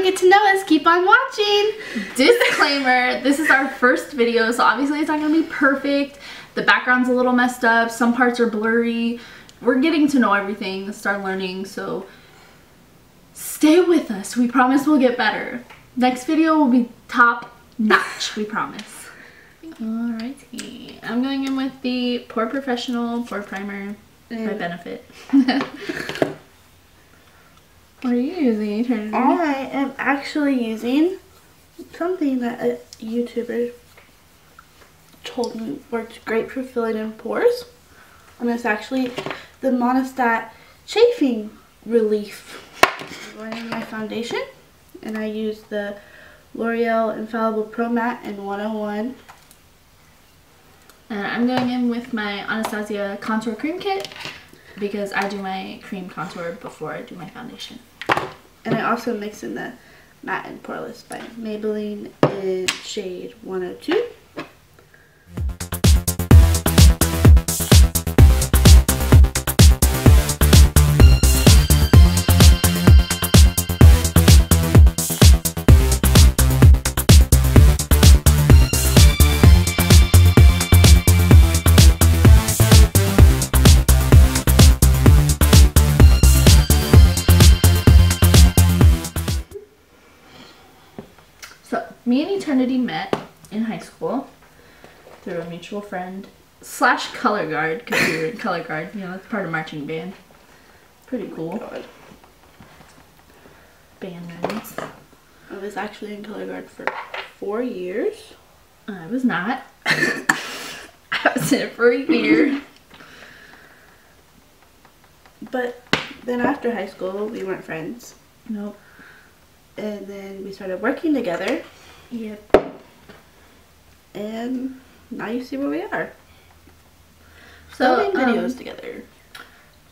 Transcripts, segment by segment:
get to know us, keep on watching. Disclaimer, this is our first video, so obviously it's not going to be perfect. The background's a little messed up. Some parts are blurry. We're getting to know everything, start learning, so stay with us. We promise we'll get better. Next video will be top notch, we promise. Alrighty. I'm going in with the Porefessional Pore Primer by Benefit. What are you using? I am actually using something that a YouTuber told me works great for filling in pores. And it's actually the Monostat Chafing Relief. I'm going in my foundation. And I use the L'Oreal Infallible Pro Matte in 101. And I'm going in with my Anastasia Contour Cream Kit because I do my cream contour before I do my foundation. And I also mix in the Matte and Poreless by Maybelline in shade 102. Me and Eternity met in high school through a mutual friend slash color guard, because we were in color guard, you know, that's part of marching band. Pretty cool. God. Band names. I was actually in color guard for 4 years. I was not. I was in it for a year. But then after high school, we weren't friends. Nope. And then we started working together. Yep. And now you see where we are. So filming videos together.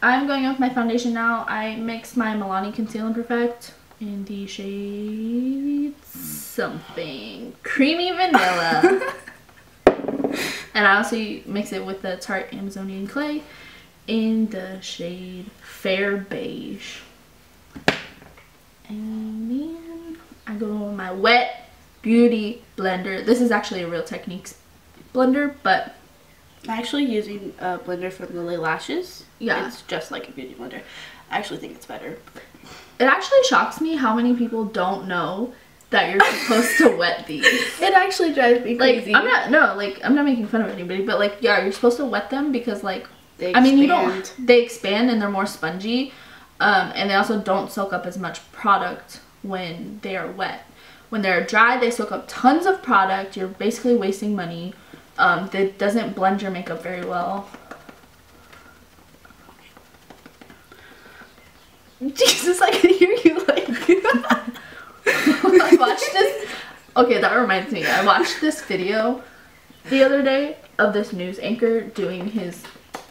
I'm going with my foundation now. I mixed my Milani Conceal and Perfect in the shade something creamy vanilla. And I also mix it with the Tarte Amazonian Clay in the shade Fair Beige. And then I go with my Wet Beauty blender. This is actually a Real Techniques blender, but I'm actually using a blender from Lily Lashes. Yeah. It's just like a beauty blender. I actually think it's better. It actually shocks me how many people don't know that you're supposed to wet these. It actually drives me crazy. Like, I'm not making fun of anybody, but like, yeah, you're supposed to wet them because like, they expand. I mean, they expand and they're more spongy. And they also don't soak up as much product when they are wet. When they're dry, they soak up tons of product. You're basically wasting money. That doesn't blend your makeup very well. Jesus, I can hear you like... I watched this... Okay, that reminds me. I watched this video the other day of this news anchor doing his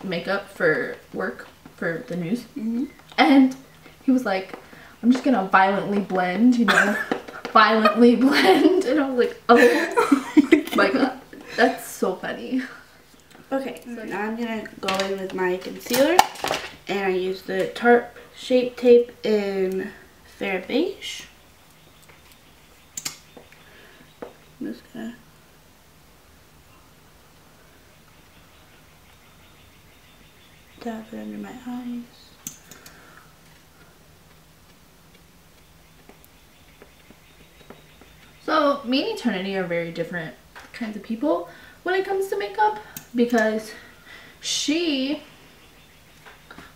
makeup for work for the news. Mm-hmm. And he was like, I'm just gonna violently blend, you know, violently blend. And I was like, oh my god, that's so funny. Okay, so now I'm gonna go in with my concealer. And I use the Tarte Shape Tape in Fair Beige. I'm just gonna... dab it under my eyes. So me and Eternity are very different kinds of people when it comes to makeup, because she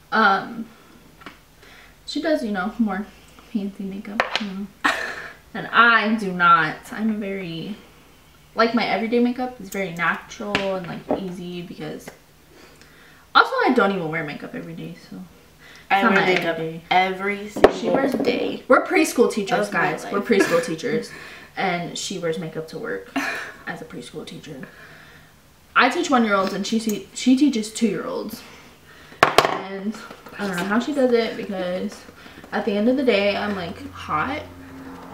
does, you know, more fancy makeup, you know, and I do not. I'm a very, like, my everyday makeup is very natural and like easy, because also I don't even wear makeup every day, so I wear makeup every single day. We're preschool teachers, guys. We're preschool teachers. And she wears makeup to work as a preschool teacher. I teach 1-year-olds and she teaches 2-year-olds. And I don't know how she does it, because at the end of the day, I'm like hot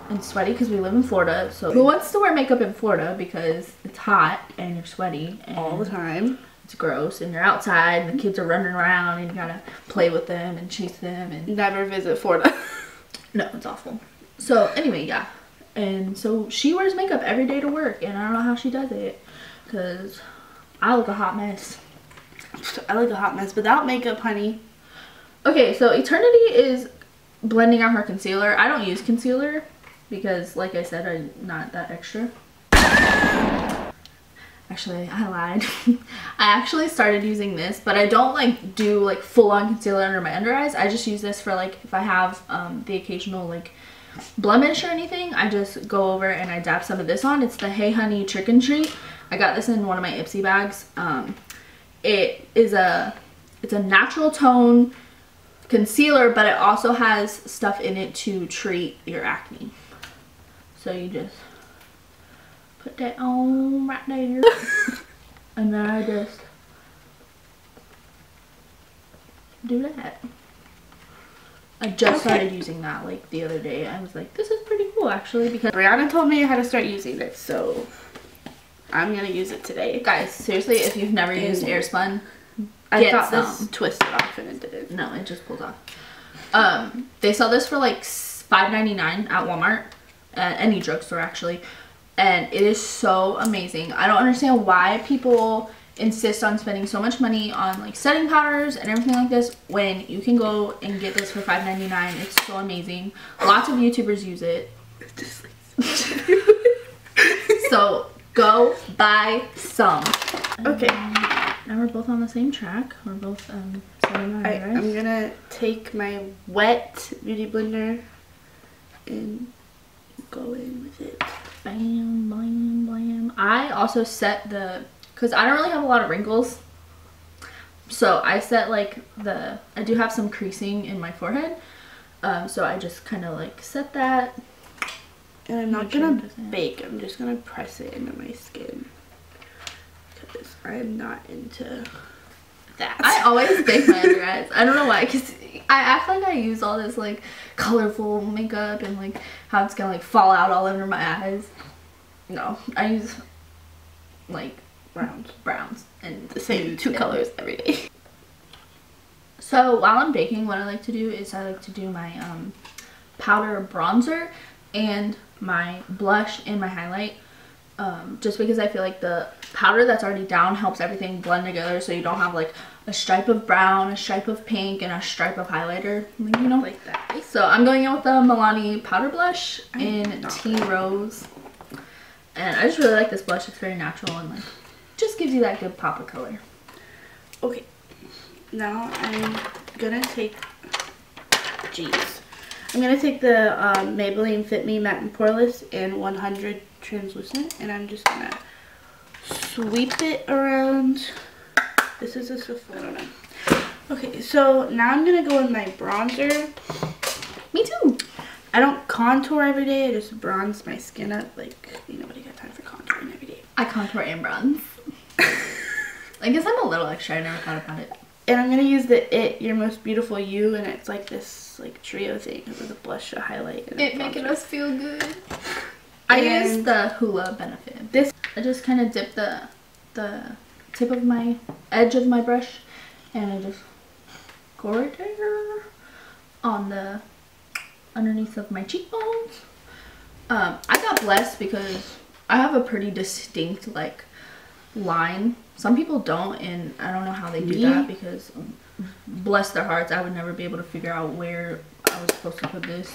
and sweaty because we live in Florida. So who wants to wear makeup in Florida because it's hot and you're sweaty and all the time? It's gross, and you're outside and the kids are running around and you gotta play with them and chase them and never visit Florida. No, it's awful. So anyway, yeah. And so she wears makeup every day to work, and I don't know how she does it, because I look a hot mess. I look a hot mess without makeup, honey. Okay, so Eternity is blending out her concealer. I don't use concealer because, like I said, I'm not that extra. Actually, I lied. I actually started using this, but I don't like do like full-on concealer under my under eyes. I just use this for like if I have the occasional like blemish or anything. I just go over and I dab some of this on. It's the Hey Honey Trick and Treat. I got this in one of my Ipsy bags. It's a natural tone concealer, but it also has stuff in it to treat your acne. So you just put that on right there. And then I just do that. I just started using that like the other day. I was like, this is pretty cool actually, because Brianna told me how to start using this, so I'm gonna use it today. Guys, seriously, if you've never used Airspun, I thought this twisted off and it didn't. No, it just pulled off. They sell this for like $5.99 at Walmart, at any drugstore actually, and it is so amazing. I don't understand why people insist on spending so much money on like setting powders and everything like this when you can go and get this for $5.99. It's so amazing. Lots of YouTubers use it. So go buy some. Okay. Now we're both on the same track. We're both setting right? I'm gonna take my wet beauty blender and go in with it. Bam, bam, bam. I also set because I don't really have a lot of wrinkles, so I set like I do have some creasing in my forehead, so I just kind of like set that. And I'm not gonna bake, I'm just gonna press it into my skin, because I'm not into that. I always bake my under eyes. I don't know why, because I act like I use all this like colorful makeup and like how it's gonna like fall out all over my eyes. No, I use like browns and the same two colors every day. So while I'm baking, what I like to do is I like to do my powder bronzer and my blush and my highlight, just because I feel like the powder that's already down helps everything blend together, so you don't have like a stripe of brown, a stripe of pink, and a stripe of highlighter, you know, like that. So I'm going in with the Milani powder blush in Tea Rose, and I just really like this blush. It's very natural and like just gives you that good pop of color. Okay, now I'm gonna take I'm gonna take the Maybelline Fit Me Matte and Poreless in 100 translucent, and I'm just gonna sweep it around. This is a Sephora, I don't know. Okay, so now I'm gonna go with my bronzer. Me too. I don't contour every day, I just bronze my skin up. Like, you nobody got time for contouring every day. I contour and bronze. I guess I'm a little extra, I never thought about it. And I'm gonna use the It Your Most Beautiful You, and it's like this like trio thing with a blush, a highlight, and it making us feel good. I use the Hoola Benefit. This I just kind of dip the tip of my edge of my brush, and I just go right there on the underneath of my cheekbones. I got blessed because I have a pretty distinct like line. Some people don't, and I don't know how they do that, because bless their hearts, I would never be able to figure out where I was supposed to put this.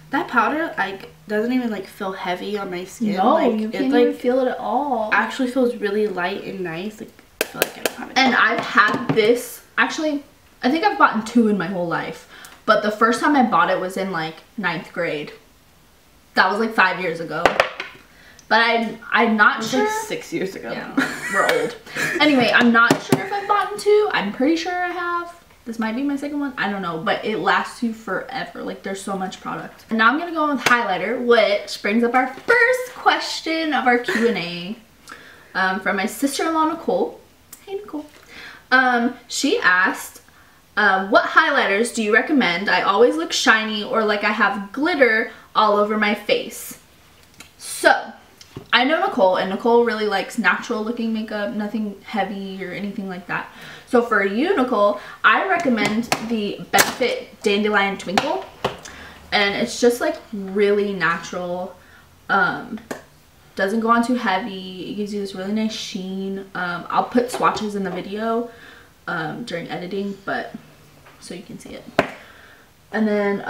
That powder like doesn't even like feel heavy on my skin. No, like, you can't like, even feel it at all. Actually feels really light and nice. Like I feel like I don't have it. And I've had this, actually, I think I've bought 2 in my whole life. But the first time I bought it was in like 9th grade. That was like 5 years ago. But I'm not sure. Like 6 years ago. Yeah, we're old. Anyway, I'm not sure if I've bought 2. I'm pretty sure I have. This might be my second one. I don't know. But it lasts you forever. Like there's so much product. And now I'm going to go with highlighter, which brings up our first question of our Q&A from my sister-in-law, Nicole. Hey, Nicole. She asked, what highlighters do you recommend? I always look shiny or like I have glitter all over my face. So, I know Nicole, and Nicole really likes natural looking makeup, nothing heavy or anything like that. So for you, Nicole, I recommend the Benefit Dandelion Twinkle. And it's just like really natural. Doesn't go on too heavy. It gives you this really nice sheen. I'll put swatches in the video during editing, but so you can see it. And then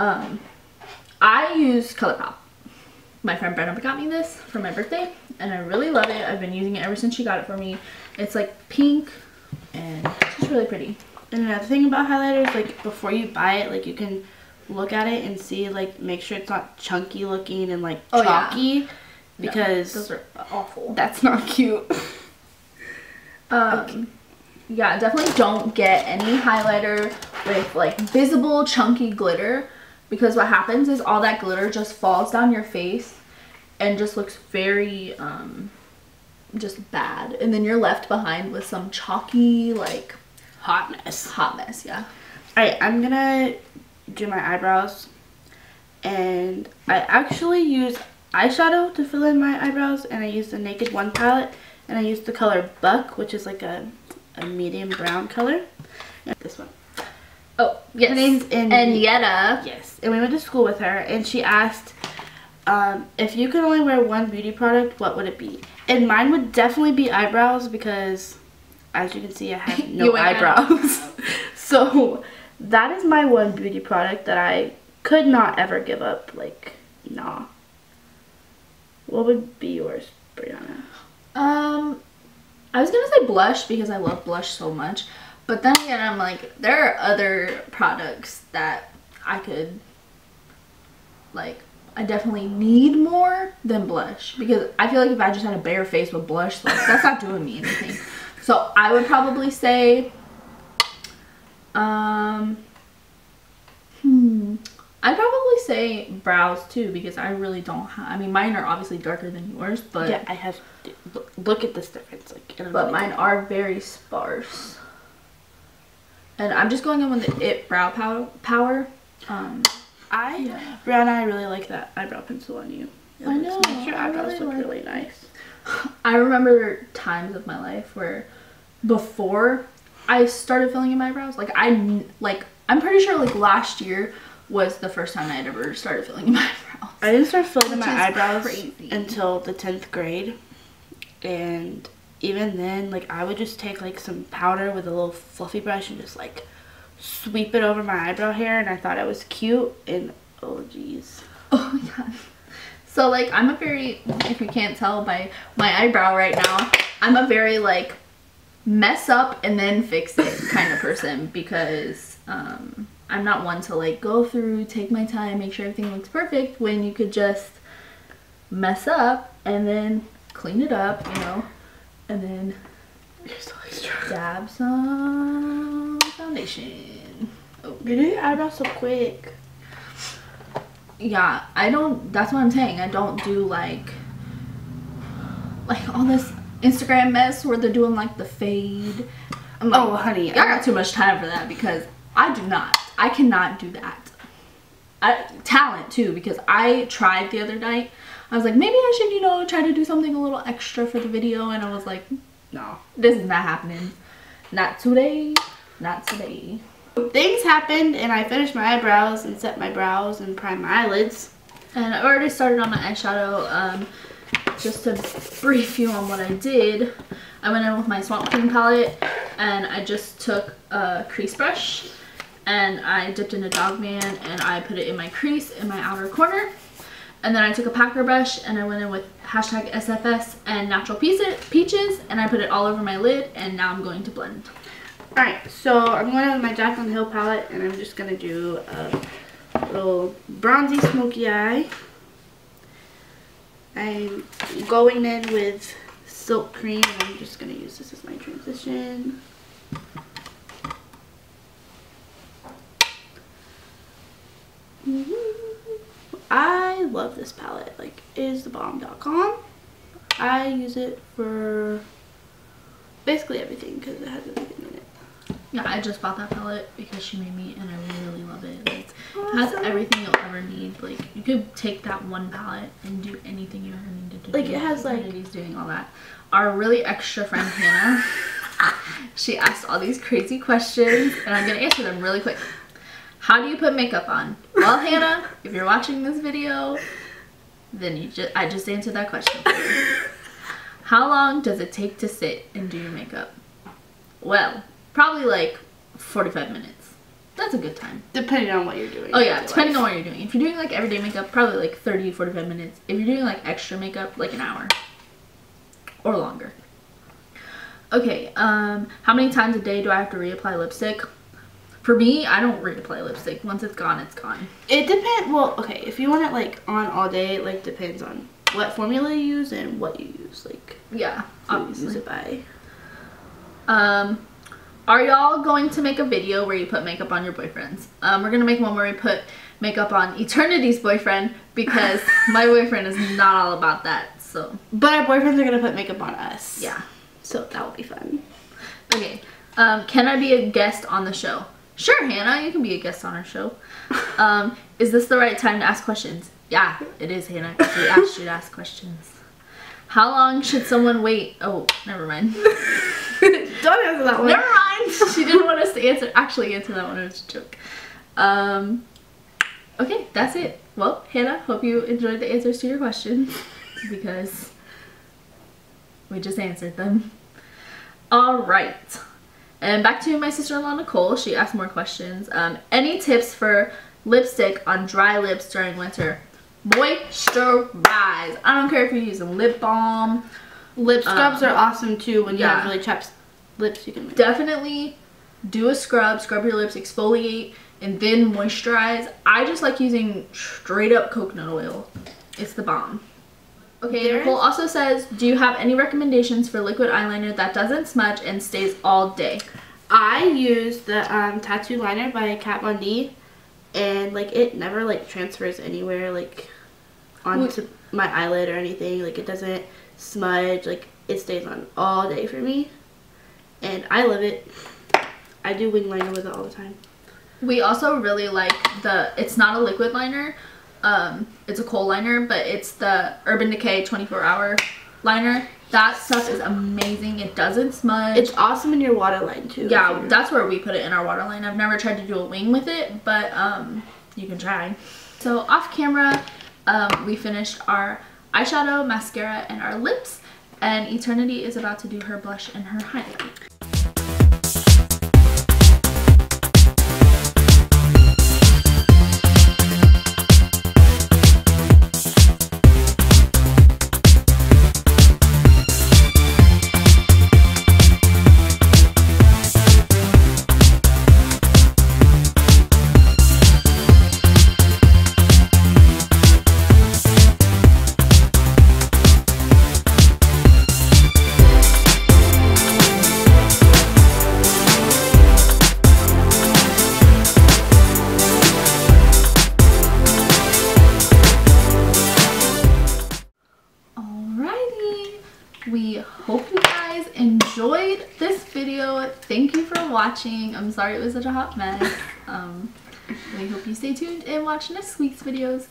I use ColourPop. My friend Brianna got me this for my birthday, and I really love it. I've been using it ever since she got it for me. It's like pink, and it's just really pretty. And another thing about highlighters, like before you buy it, like you can look at it and see, like, make sure it's not chunky looking and like chalky. Yeah. Because no, those are awful. That's not cute. Okay. Yeah, definitely don't get any highlighter with like visible chunky glitter, because what happens is all that glitter just falls down your face and just looks very just bad, and then you're left behind with some chalky like hot mess. Yeah. All right, I'm gonna do my eyebrows, and I actually use eyeshadow to fill in my eyebrows, and I use the Naked One palette, and I use the color Buck, which is like a medium brown color. And this one. Oh, yes. Her name's Anietta. Yes, and we went to school with her, and she asked if you could only wear one beauty product, what would it be? And mine would definitely be eyebrows, because as you can see, I have no eyebrows. So that is my one beauty product that I could not ever give up. Like, nah. What would be yours, Brianna? I was gonna say blush, because I love blush so much, but then again, I'm like, there are other products that I could, like, I definitely need more than blush, because I feel like if I just had a bare face with blush, like, that's not doing me anything. So I would probably say, I'd probably say brows too, because I really don't have, I mean, mine are obviously darker than yours, but yeah, I have, look at this difference, like, but mine are very sparse. And I'm just going in with the IT Brow Power. Brianna, I really like that eyebrow pencil on you. I know. Makes your eyebrows look really nice. I remember times of my life where before I started filling in my eyebrows, I'm pretty sure like last year was the first time I'd ever started filling in my eyebrows. I didn't start filling in my eyebrows until the 10th grade. And even then, like, I would just take like some powder with a little fluffy brush and just like sweep it over my eyebrow hair, and I thought it was cute, and oh geez. Oh my god. So like, I'm a very, if you can't tell by my eyebrow right now, I'm a very like mess up and then fix it kind of person, because I'm not one to like go through, take my time, make sure everything looks perfect, when you could just mess up and then clean it up, you know, and then dab some foundation. Oh, you do your eyebrows so quick. Yeah, I don't, that's what I'm saying, I don't do like all this Instagram mess where they're doing like the fade. I'm like, oh honey, I got too much time for that, because I cannot do that. Talent too, because I tried the other night. I was like, maybe I should, you know, try to do something a little extra for the video, and I was like, no, this is not happening. Not today. Not today. Things happened, and I finished my eyebrows and set my brows and primed my eyelids. And I already started on my eyeshadow. Just to brief you on what I did, I went in with my Swamp Thing palette, and I just took a crease brush, and I dipped in a Dog Man, and I put it in my crease in my outer corner. And then I took a packer brush, and I went in with hashtag SFS and Natural Peaches, and I put it all over my lid, and now I'm going to blend. Alright, so I'm going in with my Jaclyn Hill palette, and I'm just going to do a little bronzy smoky eye. I'm going in with Silk Cream, and I'm just going to use this as my transition. I love this palette. Like, it is thebomb.com. I use it for basically everything because it has everything in it. Yeah, I just bought that palette because she made me, and I really love it. Like, it has everything you'll ever need. Like, you could take that one palette and do anything you ever needed to do. Like, it has like... Eternity doing all that. Our really extra friend, Hannah, she asked all these crazy questions, and I'm going to answer them really quick. How do you put makeup on? Well, Hannah, if you're watching this video, then I just answered that question for you. How long does it take to sit and do your makeup? Well, probably like 45 minutes. That's a good time. Depending on what you're doing. Oh yeah, depending on what you're doing. If you're doing like everyday makeup, probably like 30 to 45 minutes. If you're doing like extra makeup, like an hour or longer. Okay, how many times a day do I have to reapply lipstick? For me, I don't reapply lipstick. Once it's gone, it's gone. It depends. Well, okay, if you want it like on all day, it like depends on what formula you use and what you use. Like, yeah, obviously. Use it by. Are y'all going to make a video where you put makeup on your boyfriends? We're gonna make one where we put makeup on Eternity's boyfriend because my boyfriend is not all about that. So, but our boyfriends are gonna put makeup on us. Yeah, so that will be fun. Okay, can I be a guest on the show? Sure, Hannah, you can be a guest on our show. Is this the right time to ask questions? Yeah, it is, Hannah, because we asked you to ask questions. How long should someone wait? Oh, never mind. Don't answer that one. Never mind. She didn't want us to actually answer that one. It was a joke. Okay, that's it. Well, Hannah, hope you enjoyed the answers to your questions because we just answered them. All right. And back to my sister-in-law, Nicole. She asked more questions. Any tips for lipstick on dry lips during winter? Moisturize. I don't care if you're using lip balm. Lip scrubs are awesome too when you have really chapped lips. You can definitely do a scrub your lips, exfoliate, and then moisturize. I just like using straight up coconut oil. It's the bomb. Okay, Nicole also says, do you have any recommendations for liquid eyeliner that doesn't smudge and stays all day? I use the tattoo liner by Kat Von D, and like it never like transfers anywhere like onto my eyelid or anything. Like it doesn't smudge. Like it stays on all day for me, and I love it. I do wing liner with it all the time. We also really like it's not a liquid liner. It's a kohl liner, but it's the Urban Decay 24-hour liner. That stuff is amazing. It doesn't smudge. It's awesome in your waterline too. Yeah, that's where we put it, in our waterline. I've never tried to do a wing with it, but you can try. So off camera, we finished our eyeshadow, mascara, and our lips, and Eternity is about to do her blush and her highlight. We hope you guys enjoyed this video. Thank you for watching. I'm sorry it was such a hot mess. We hope you stay tuned and watch next week's videos.